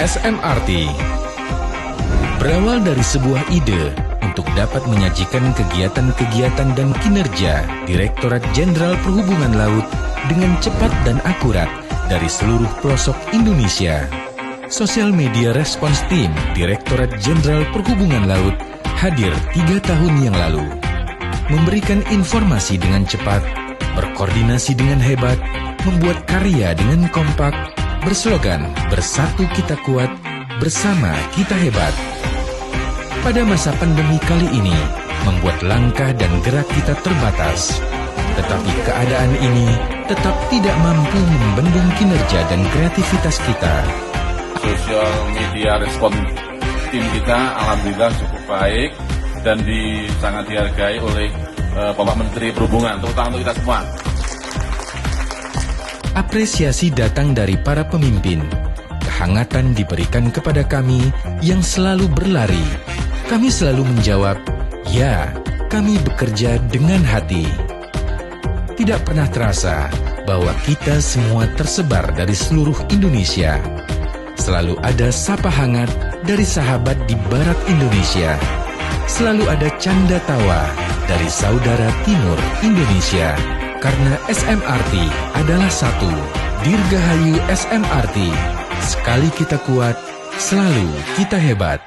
SMRT. Berawal dari sebuah ide untuk dapat menyajikan kegiatan-kegiatan dan kinerja Direktorat Jenderal Perhubungan Laut dengan cepat dan akurat dari seluruh pelosok Indonesia. Sosial Media Response Team Direktorat Jenderal Perhubungan Laut hadir 3 tahun yang lalu. Memberikan informasi dengan cepat, berkoordinasi dengan hebat, membuat karya dengan kompak, berslogan "Bersatu kita kuat, bersama kita hebat". Pada masa pandemi kali ini, membuat langkah dan gerak kita terbatas. Tetapi keadaan ini tetap tidak mampu membendung kinerja dan kreativitas kita. Sosial media respon tim kita alhamdulillah cukup baik dan sangat dihargai oleh Bapak Menteri Perhubungan, terutama untuk kita semua. Apresiasi datang dari para pemimpin. Kehangatan diberikan kepada kami yang selalu berlari. Kami selalu menjawab, "Ya, kami bekerja dengan hati." Tidak pernah terasa bahwa kita semua tersebar dari seluruh Indonesia. Selalu ada sapa hangat dari sahabat di barat Indonesia. Selalu ada canda tawa dari saudara timur Indonesia. Karena SMRT adalah satu. Dirgahayu SMRT. Sekali kita kuat, selalu kita hebat.